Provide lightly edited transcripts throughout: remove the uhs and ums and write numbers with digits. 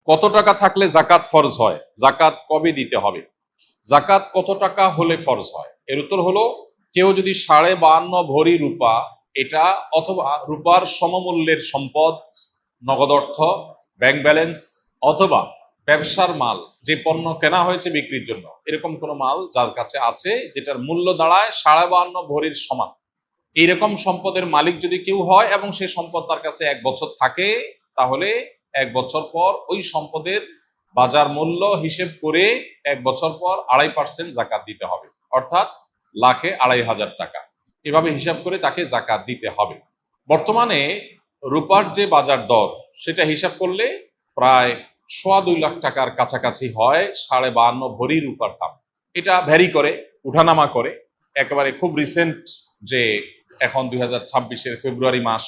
কত টাকা থাকলে জাকাত ফরজ হয়? জাকাত কবে দিতে হবে? জাকাত কত টাকা হলে ফরজ হয়? এর উত্তর হলো, কেউ যদি 52.5 ভরি রূপা, এটা অথবা রূপার সমমূল্যের সম্পদ, নগদ অর্থ, ব্যাংক ব্যালেন্স, অথবা ব্যবসার মাল, যে পণ্য কেনা হয়েছে বিক্রির জন্য, এরকম কোনো মাল যার কাছে আছে যেটার মূল্য দাঁড়ায় 52.5 ভরির সমান, এইরকম সম্পদের মালিক যদি কেউ হয় এবং সেই সম্পদ তার কাছে 1 বছর থাকে, তাহলে 1 বছর পর ওই সম্পদের বাজার মূল্য হিসেব করে 1 বছর পর 2.5% জাকাত দিতে হবে, অর্থাৎ লাখে 2,500 টাকা। এভাবে হিসাব করে তাকে জাকাত দিতে হবে। বর্তমানে রূপার যে বাজার দর, সেটা হিসাব করলে প্রায় 2.25 লাখ টাকার কাছাকাছি হয় 52.5 ভরি রূপার দাম। এটা ভ্যারি করে, উঠানামা করে। একেবারে খুব রিসেন্ট, যে এখন 2026-এর ফেব্রুয়ারি মাস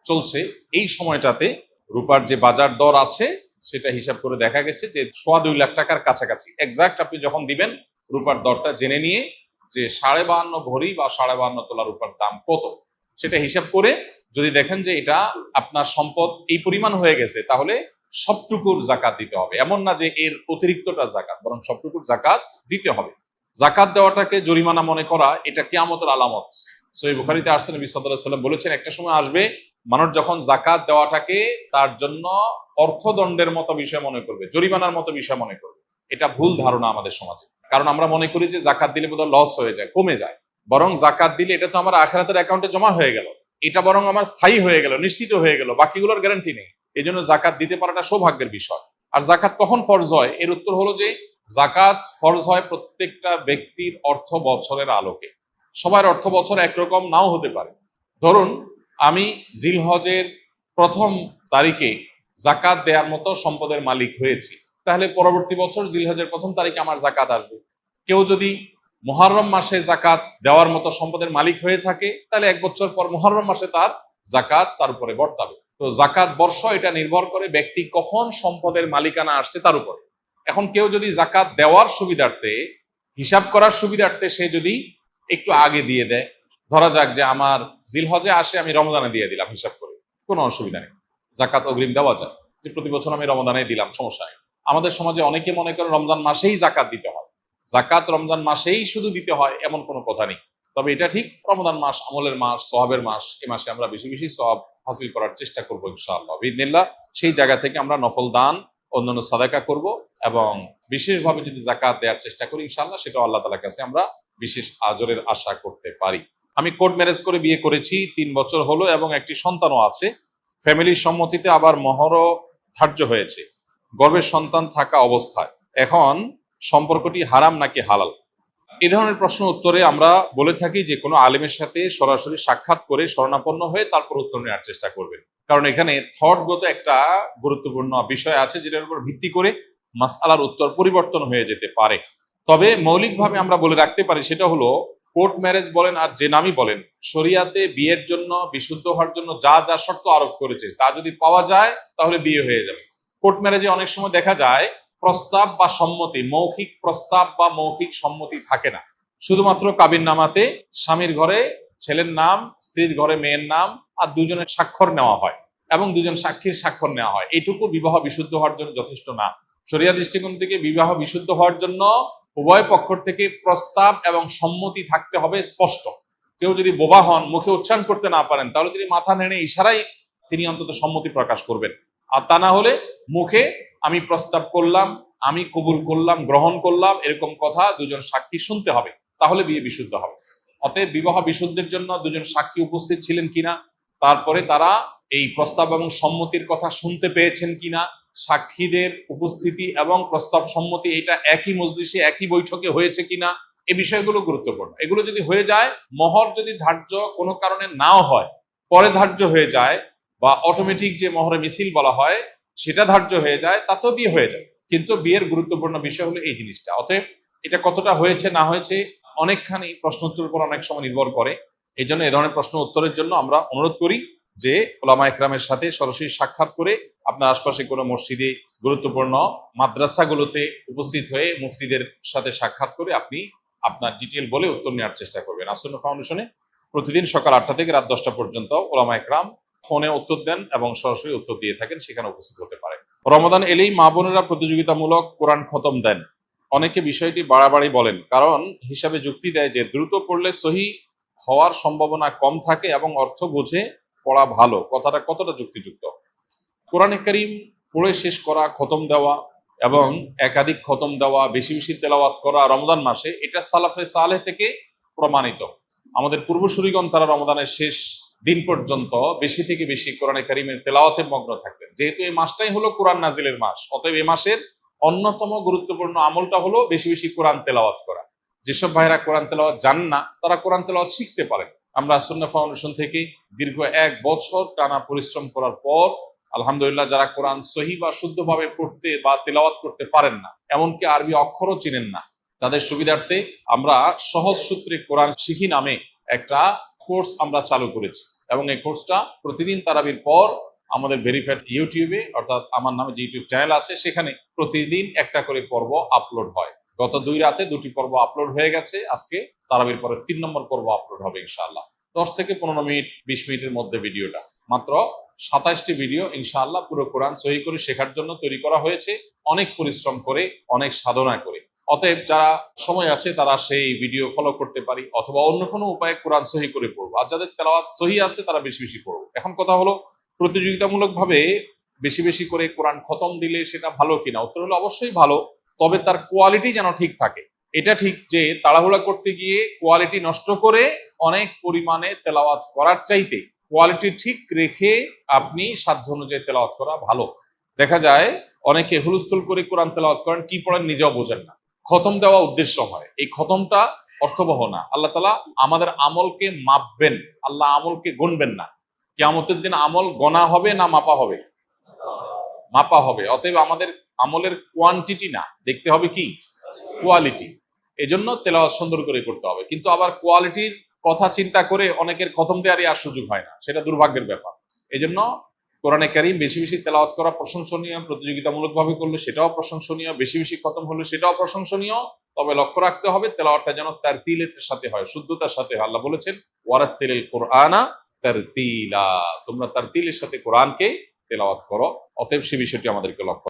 চলছে, এই সময়টাতে রূপার যে বাজার দর আছে সেটা হিসাব করে দেখা গেছে যে 2.25 লাখ টাকার কাছাকাছি। এক্সাক্ট আপনি যখন দিবেন রূপার দরটা জেনে নিয়ে, যে 52.5 ভরি বা 52.5 তোলা রূপার দাম কত, সেটা হিসাব করে যদি দেখেন যে এটা আপনার সম্পদ এই পরিমাণ হয়ে গেছে, তাহলে সবটুকুর জাকাত দিতে হবে। এমন না যে এর অতিরিক্তটা জাকাত, বরং সবটুকুর জাকাত দিতে হবে। জাকাত দেওয়াটাকে জরিমানা মনে করা, এটা কিয়ামতের আলামত। সহিহ বুখারীতে আসছে, নবী সাল্লাল্লাহু আলাইহি ওয়াসাল্লাম বলেছেন, একটা সময় আসবে মানুষ যখন জাকাত দেওয়াটাকে তার জন্য অর্থদণ্ডের মতো বিষয় মনে করবে, জরিমানার মতো বিষয় মনে করবে। এটা ভুল ধারণা আমাদের সমাজে। কারণ আমরা মনে করি যে জাকাত দিলে বোধহয় লস হয়ে যায়, কমে যায়। বরং জাকাত দিলে এটা তো আমার আখিরাতের অ্যাকাউন্টে জমা হয়ে গেল, এটা বরং আমার স্থায়ী হয়ে গেল, নিশ্চিত হয়ে গেল, বাকিগুলোর গ্যারান্টি নেই। এই জন্য জাকাত দিতে পারাটা সৌভাগ্যের বিষয়। আর জাকাত কখন ফরজ হয়? এর উত্তর হলো যে জাকাত ফরজ হয় প্রত্যেকটা ব্যক্তির অর্থ বছরের আলোকে। সবার অর্থ বছর একরকম নাও হতে পারে। ধরুন, আমি জিলহজের 1ম তারিখে জাকাত দেওয়ার মতো সম্পদের মালিক হয়েছি, তাহলে পরবর্তী বছর জিলহজের 1ম তারিখে আমার জাকাত আসবে। কেউ যদি মুহররম মাসে জাকাত দেওয়ার মতো সম্পদের মালিক হয়ে থাকে, তাহলে 1 বছর পর মুহররম মাসে তার জাকাত তার উপরে বর্তাবে। তো জাকাত বর্ষ এটা নির্ভর করে ব্যক্তি কখন সম্পদের মালিকানা আসছে তার উপরে। এখন কেউ যদি জাকাত দেওয়ার সুবিধার্থে, হিসাব করার সুবিধার্থে সে যদি একটু আগে দিয়ে দেয়, ধরা যাক যে আমার জিলহজে আসে, আমি রমজানে দিয়ে দিলাম হিসাব করে, কোনো অসুবিধা নেই, জাকাত অগ্রিম দেওয়া যায়। যে প্রতি বছর আমি রমজানে দিলাম, সমস্যা নেই। আমাদের সমাজে অনেকে মনে করে রমজান মাসেই জাকাত দিতে হয়। জাকাত রমজান মাসেই শুধু দিতে হয় এমন কোনো কথা নেই। তবে এটা ঠিক, রমজান মাস আমলের মাস, সওয়াবের মাস, এই মাসে আমরা বেশি বেশি সওয়াব হাসিল করার চেষ্টা করবো ইনশাআল্লাহ বিইذনিল্লাহ। সেই জায়গা থেকে আমরা নফল দান, অন্যান্য সাদাকা করব, এবং বিশেষভাবে যদি জাকাত দেওয়ার চেষ্টা করি ইনশাআল্লাহ, সেটা আল্লাহ তাআলার কাছে আমরা বিশেষ আজরের আশা করতে পারি। আমি কোর্ট ম্যারেজ করে বিয়ে করেছি, 3 বছর হলো এবং একটি সন্তানও আছে। ফ্যামিলির সম্মতিতে আবার মহরও ধার্য হয়েছে গর্ভের সন্তান থাকা অবস্থায়। এখন সম্পর্কটি হারাম নাকি হালাল? এই ধরনের প্রশ্ন উত্তরে আমরা বলে থাকি যে কোনো আলেমের সাথে সরাসরি সাক্ষাৎ করে শরণাপন্ন হয়ে তারপর উত্তর নেওয়ার চেষ্টা করবেন। কারণ এখানে থটগত একটা গুরুত্বপূর্ণ বিষয় আছে, যেটার উপর ভিত্তি করে মাসআলার উত্তর পরিবর্তন হয়ে যেতে পারে। তবে মৌলিকভাবে আমরা বলে রাখতে পারি, সেটা হলো, কোর্ট ম্যারেজ বলেন আর যে নামই বলেন, শরিয়াতে বিয়ের জন্য, বিশুদ্ধ হওয়ার জন্য যা যা শর্ত আরোপ করেছে তা যদি পাওয়া যায় তাহলে বিয়ে হয়ে যাবে। কোর্ট ম্যারেজে অনেক সময় দেখা যায় প্রস্তাব বা সম্মতি, মৌখিক প্রস্তাব বা মৌখিক সম্মতি থাকে না। শুধুমাত্র কাবিননামাতে স্বামীর ঘরে ছেলের নাম, স্ত্রীর ঘরে মেয়ের নাম, আর দুজনের স্বাক্ষর নেওয়া হয় এবং দুজন সাক্ষীর স্বাক্ষর নেওয়া হয়। এইটুকু বিবাহ বিশুদ্ধ হওয়ার জন্য যথেষ্ট না। শরিয়া দৃষ্টিকোণ থেকে বিবাহ বিশুদ্ধ হওয়ার জন্য উভয় পক্ষ থেকে প্রস্তাব এবং সম্মতি থাকতে হবে স্পষ্ট। কেউ যদি বোবা হন, মুখে উচ্চারণ করতে না পারেন, তাহলে তিনি মাথা নেড়ে ইশারায় তিনি অন্তত সম্মতি প্রকাশ করবেন। আর তা না হলে মুখে আমি প্রস্তাব করলাম, আমি কবুল করলাম, গ্রহণ করলাম, এরকম কথা দুজন সাক্ষী শুনতে হবে, তাহলে বিয়ে বিশুদ্ধ হবে। অতএব বিবাহ বিশুদ্ধের জন্য দুজন সাক্ষী উপস্থিত ছিলেন কিনা, তারপরে তারা এই প্রস্তাব এবং সম্মতির কথা শুনতে পেয়েছেন কিনা, সাক্ষীদের উপস্থিতি এবং প্রস্তাব সম্মতি এটা একই মজলিসে, একই বৈঠকে হয়েছে কিনা, এই বিষয়গুলো গুরুত্বপূর্ণ। এগুলো যদি হয়ে যায়, মহর যদি ধার্য কোনো কারণে নাও হয়, পরে ধার্য হয়ে যায়, বা অটোমেটিক যে মহরে মিছিল বলা হয় সেটা ধার্য হয়ে যায়, তাতেও বিয়ে হয়ে যায়। কিন্তু বিয়ের গুরুত্বপূর্ণ বিষয় হলো এই জিনিসটা। অতএব এটা কতটা হয়েছে না হয়েছে অনেকখানি প্রশ্ন উত্তরের উপর অনেক সময় নির্ভর করে। এই জন্য এ ধরনের প্রশ্ন উত্তরের জন্য আমরা অনুরোধ করি যে ওলামা একরামের সাথে সরাসরি সাক্ষাৎ করে আপনার আশপাশে কোনো মসজিদে, গুরুত্বপূর্ণ মাদ্রাসাগুলোতে উপস্থিত হয়ে মুফতিদের সাথে সাক্ষাৎ করে আপনি আপনার ডিটেল বলে উত্তর নেওয়ার চেষ্টা করবেন। আসুন্নাহ ফাউন্ডেশনে প্রতিদিন সকাল 8টা থেকে রাত 10টা পর্যন্ত ওলামা একরাম ফোনে উত্তর দেন এবং সরাসরি উত্তর দিয়ে থাকেন, সেখানে উপস্থিত হতে পারেন। রমাদান এলেই মা বোনেরা প্রতিযোগিতামূলক কোরআন খতম দেন। অনেকে বিষয়টি বাড়াবাড়ি বলেন, কারণ হিসাবে যুক্তি দেয় যে দ্রুত পড়লে সহি হওয়ার সম্ভাবনা কম থাকে এবং অর্থ বুঝে পড়া ভালো। কথাটা কতটা যুক্তিযুক্ত? কোরআনে কারীম পড়ে শেষ করা, খতম দেওয়া এবং একাধিক খতম দেওয়া, বেশি বেশি তেলাওয়াত করা রমজান মাসে, এটা সালাফে সালেহ থেকে প্রমাণিত। আমাদের পূর্বসূরিগণ তারা রমজানের শেষ দিন পর্যন্ত বেশি থেকে বেশি কোরআনে কারীমের তেলাওয়াতে মগ্ন থাকতেন। যেহেতু এই মাসটাই হলো কোরআন নাজিলের মাস, অতএব এই মাসের অন্যতম গুরুত্বপূর্ণ আমলটা হলো বেশি বেশি কোরআন তেলাওয়াত করা। যেসব ভাইরা কোরআন তেলাওয়াত জান না, তারা কোরআন তেলাওয়াত শিখতে পারেন। আমরা সুন্নাহ ফাউন্ডেশন থেকে দীর্ঘ 1 বছর টানা পরিশ্রম করার পর আলহামদুলিল্লাহ, যারা কোরআন সহি বা শুদ্ধভাবে পড়তে বা তেলাওয়াত করতে পারেন না, এমনকি আরবি অক্ষরও চিনেন না, তাদের সুবিধার্থে আমরা সহজ সূত্রে কোরআন শিখি নামে একটা কোর্স আমরা চালু করেছি। এবং এই কোর্সটা প্রতিদিন তারাবির পর আমাদের ভেরিফাইড ইউটিউবে, অর্থাৎ আমার নামে যে ইউটিউব চ্যানেল আছে, সেখানে প্রতিদিন একটা করে পর্ব আপলোড হয়। গত 2 রাতে 2টি পর্ব আপলোড হয়ে গেছে। আজকে তারাবির পরে 3 নম্বর পর্ব আপলোড হবে ইনশাআল্লাহ। 10 থেকে 15 মিনিট, 20 মিনিটের মধ্যে ভিডিওটা, মাত্র 27টি ভিডিও ইনশাআল্লাহ পুরো কোরআন সহি করে শেখার জন্য তৈরি করা হয়েছে, অনেক পরিশ্রম করে, অনেক সাধনা করে। অতএব যারা সময় আছে তারা সেই ভিডিও ফলো করতে পারি, অথবা অন্য কোনো উপায়ে কোরআন সহি করে পড়বো। আর যাদের তেলাওয়াত সহি আছে তারা বেশি বেশি পড়বো। এখন কথা হলো, প্রতিযোগিতামূলকভাবে বেশি বেশি করে কোরআন খতম দিলে সেটা ভালো কিনা? উত্তর হলো অবশ্যই ভালো, তবে তার কোয়ালিটি যেন ঠিক থাকে। এটা ঠিক যে তাড়াহুড়া করতে গিয়ে কোয়ালিটি নষ্ট করে অনেক পরিমাণে তেলাওয়াত করার চাইতে কোয়ালিটি ঠিক রেখে আপনি সাধ্য অনুযায়ী তেলাওয়াত করা ভালো। দেখা যায় অনেকে হুলস্থুল করে কোরআন তেলাওয়াত করেন, কি পড়েন নিজেও বোঝেন না। খতম দেওয়া উদ্দেশ্য হয়, এই খতমটা অর্থবহ না। আল্লাহ তাআলা আমাদের আমলকে মাপবেন, আল্লাহ আমলকে গুনবেন না। কিয়ামতের দিন আমল গণা হবে না মাপা হবে? মাপা হবে। অতএব আমাদের আমলের কোয়ান্টিটি না, দেখতে হবে কি? কোয়ালিটি। এজন্য তেলাওয়াত সুন্দর করে করতে হবে। কিন্তু আবার কোয়ালিটির কথা চিন্তা করে অনেকের খতম দেওয়ারই আর সুযোগ হয় না, সেটা দুর্ভাগ্যের ব্যাপার। এজন্য কোরআনে কারীম বেশি বেশি তেলাওয়াত করা প্রশংসনীয়, প্রতিযোগিতামূলকভাবে করলে সেটাও প্রশংসনীয়, বেশি বেশি খতম হলে সেটাও প্রশংসনীয়। তবে লক্ষ্য রাখতে হবে তেলাওয়াতটা যেন তারতিলের সাথে হয়, শুদ্ধতার সাথে হয়। আল্লাহ বলেছেন, ওয়ারাত্তিলিল কুরআনা তারতিলা, তোমরা তারতিলের সাথে কোরআনকে তেলাওয়াত করো। অতএব সে বিষয়টি আমাদেরকে লক্ষ্য